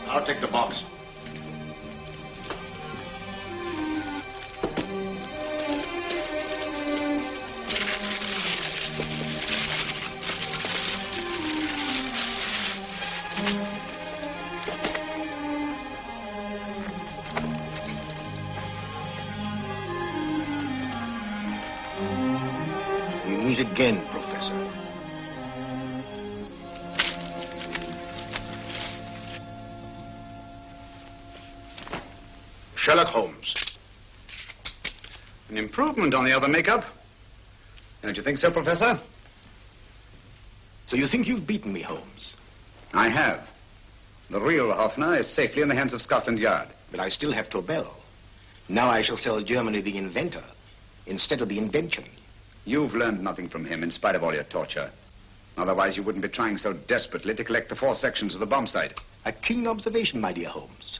I'll take the box. We meet again, Professor. Sherlock Holmes. An improvement on the other makeup. Don't you think so, Professor? So you think you've beaten me, Holmes? I have. The real Hoffner is safely in the hands of Scotland Yard. But I still have Tobel. Now I shall sell Germany the inventor instead of the invention. You've learned nothing from him in spite of all your torture. Otherwise, you wouldn't be trying so desperately to collect the 4 sections of the bomb site. A keen observation, my dear Holmes.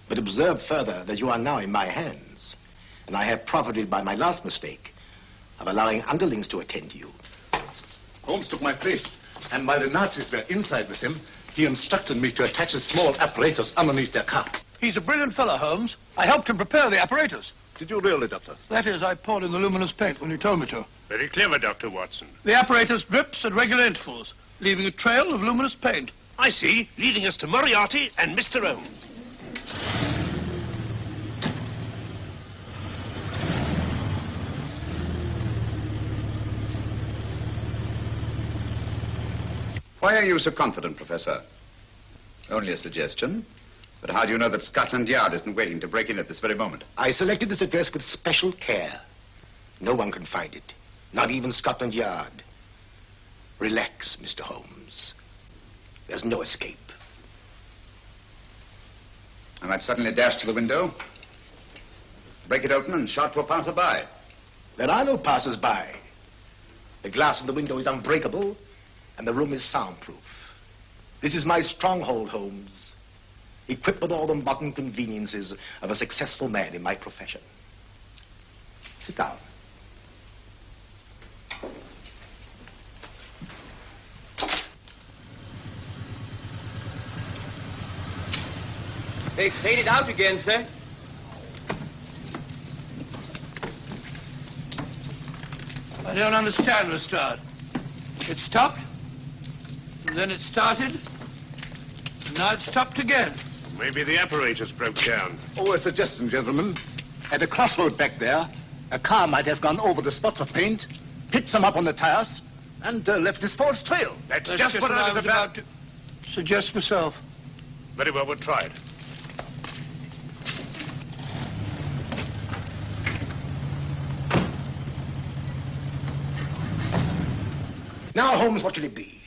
But observe further that you are now in my hands. And I have profited by my last mistake of allowing underlings to attend to you. Holmes took my place, and while the Nazis were inside with him, he instructed me to attach a small apparatus underneath their car. He's a brilliant fellow, Holmes. I helped him prepare the apparatus. Did you really, Doctor? That is, I poured in the luminous paint when you told me to. Very clever, Dr. Watson. The apparatus drips at regular intervals, leaving a trail of luminous paint. I see, leading us to Moriarty and Mr. Holmes. Why are you so confident, Professor? Only a suggestion. But how do you know that Scotland Yard isn't waiting to break in at this very moment? I selected this address with special care. No one can find it, not even Scotland Yard. Relax, Mr. Holmes. There's no escape. I might suddenly dash to the window, break it open, and shout to a passerby. There are no passers-by. The glass in the window is unbreakable, and the room is soundproof. This is my stronghold, Holmes, equipped with all the modern conveniences of a successful man in my profession. Sit down. They faded out again, sir. I don't understand, Lestrade. It stopped, and then it started, and now it stopped again. Maybe the apparatus broke down. Oh, a suggestion, gentlemen. At a crossroad back there, a car might have gone over the spots of paint, hit some up on the tires, and left this false trail. That's just what I was about to suggest myself. Very well, we'll try it. Now, Holmes, what should it be?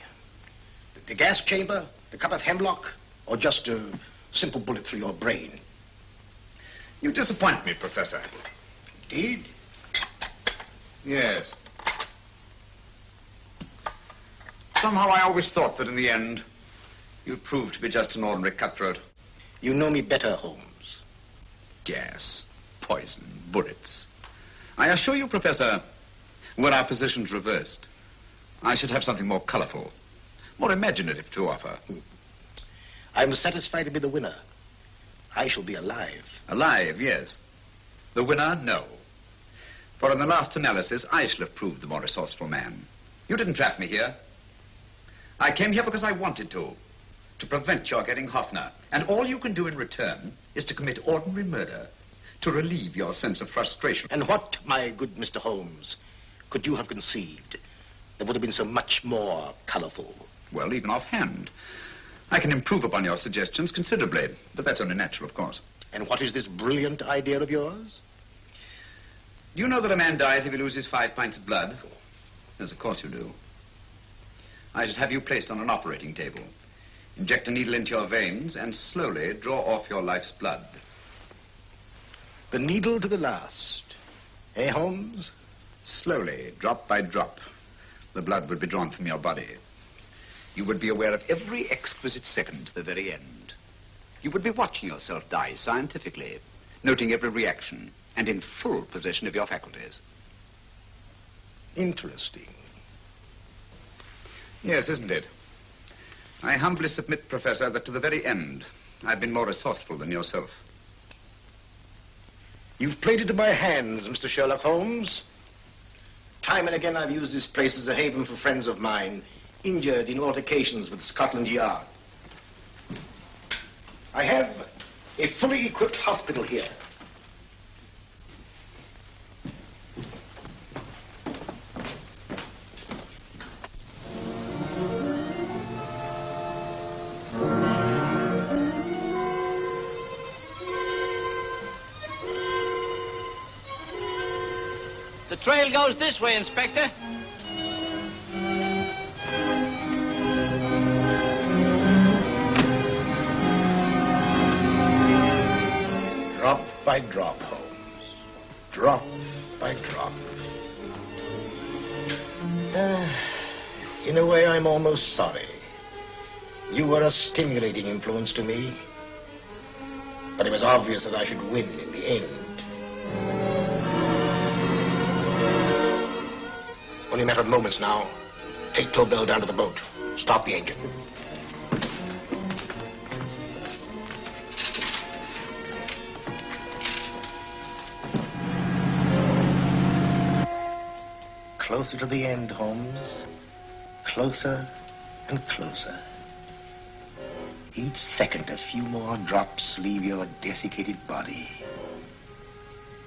The gas chamber, the cup of hemlock, or just a simple bullet through your brain? You disappoint me, Professor. Indeed? Yes. Somehow I always thought that in the end, you'd prove to be just an ordinary cutthroat. You know me better, Holmes. Gas, poison, bullets. I assure you, Professor, were our positions reversed, I should have something more colorful, more imaginative to offer. I'm satisfied to be the winner. I shall be alive. Alive, yes. The winner, no. For in the last analysis, I shall have proved the more resourceful man. You didn't trap me here. I came here because I wanted to prevent your getting Hoffner. And all you can do in return is to commit ordinary murder to relieve your sense of frustration. And what, my good Mr. Holmes, could you have conceived that would have been so much more colorful? Well, even offhand, I can improve upon your suggestions considerably, but that's only natural, of course. And what is this brilliant idea of yours? Do you know that a man dies if he loses 5 pints of blood? Yes, of course you do. I should have you placed on an operating table, inject a needle into your veins, and slowly draw off your life's blood. The needle to the last. Eh, Holmes? Slowly, drop by drop, the blood would be drawn from your body. You would be aware of every exquisite second to the very end. You would be watching yourself die scientifically, noting every reaction, and in full possession of your faculties. Interesting. Yes, isn't it? I humbly submit, Professor, that to the very end, I've been more resourceful than yourself. You've played into my hands, Mr. Sherlock Holmes. Time and again I've used this place as a haven for friends of mine, injured in altercations with Scotland Yard. I have a fully equipped hospital here. The trail goes this way, Inspector. Drop by drop, Holmes. Drop by drop. In a way, I'm almost sorry. You were a stimulating influence to me. But it was obvious that I should win in the end. Only a matter of moments now. Take Tobel down to the boat. Stop the engine. Closer to the end, Holmes. Closer and closer. Each second, a few more drops leave your desiccated body.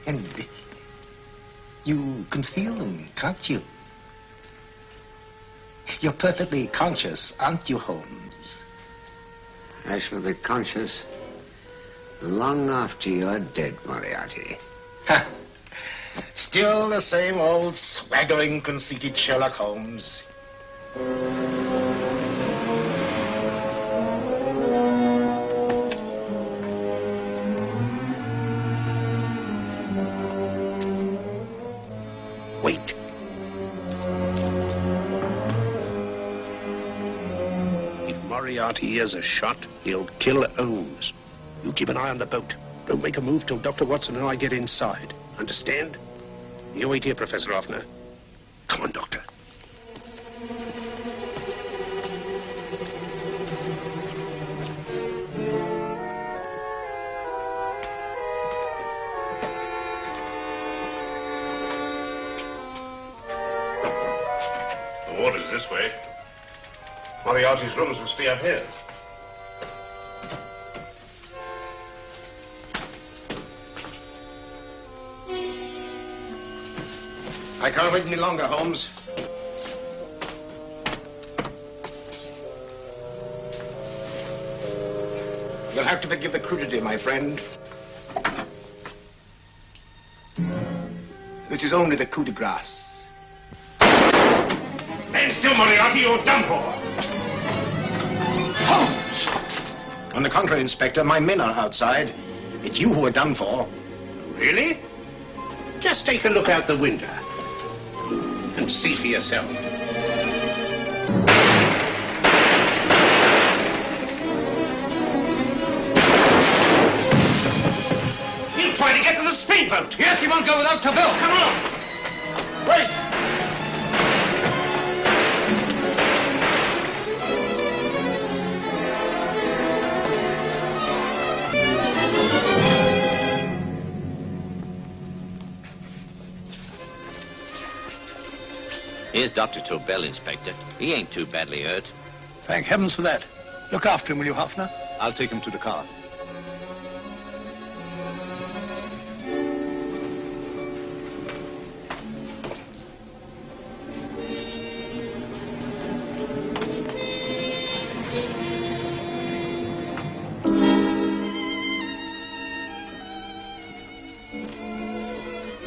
And you can feel them, can't you? You're perfectly conscious, aren't you, Holmes? I shall be conscious long after you're dead, Moriarty. Ha! Still the same old swaggering, conceited Sherlock Holmes. Wait. If Moriarty hears a shot, he'll kill Holmes. You keep an eye on the boat. Don't make a move till Dr. Watson and I get inside. Understand? You wait here, Professor Hoffner. Come on, Doctor. The water's this way. Moriarty's rooms must be up here. I can't wait any longer, Holmes. You'll have to forgive the crudity, my friend. This is only the coup de grace. Stand still, Moriarty, you're done for. Holmes! On the contrary, Inspector, my men are outside. It's you who are done for. Really? Just take a look out the window and see for yourself. You trying to get to the speedboat? Yes, he won't go without Tobel. Come on! Wait! Here's Dr. Tobel, Inspector. He ain't too badly hurt. Thank heavens for that. Look after him, will you, Hoffner? I'll take him to the car.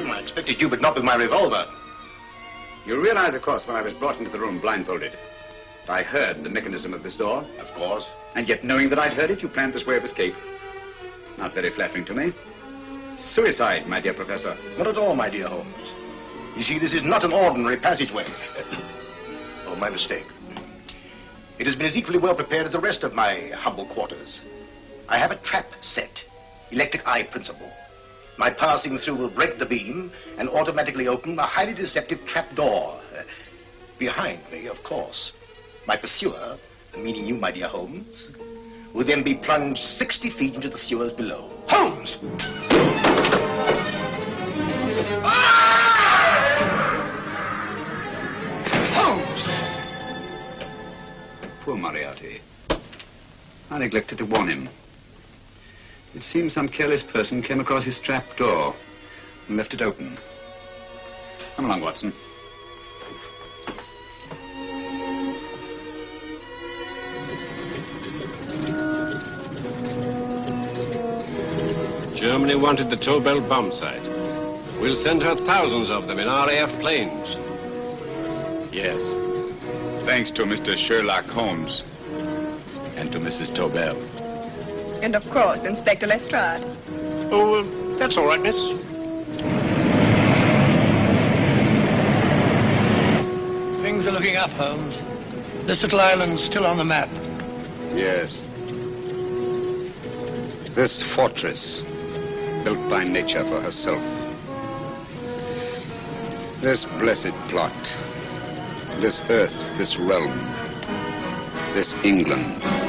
I expected you, but not with my revolver. You realize, of course, when I was brought into the room blindfolded, that I heard the mechanism of this door? Of course. And yet, knowing that I'd heard it, you planned this way of escape. Not very flattering to me. Suicide, my dear Professor. Not at all, my dear Holmes. You see, this is not an ordinary passageway. Oh, my mistake. It has been as equally well prepared as the rest of my humble quarters. I have a trap set, electric eye principle. My passing through will break the beam and automatically open a highly deceptive trap door. Behind me, of course, my pursuer, meaning you, my dear Holmes, will then be plunged 60 feet into the sewers below. Holmes! Holmes! Poor Moriarty. I neglected to warn him. It seems some careless person came across his trap door and left it open. Come along, Watson. Germany wanted the Tobel bomb site. We'll send her thousands of them in RAF planes. Yes. Thanks to Mr. Sherlock Holmes and to Mrs. Tobel. And, of course, Inspector Lestrade. Oh, that's all right, miss. Things are looking up, Holmes. This little island's still on the map. Yes. This fortress, built by nature for herself. This blessed plot. This earth, this realm. This England.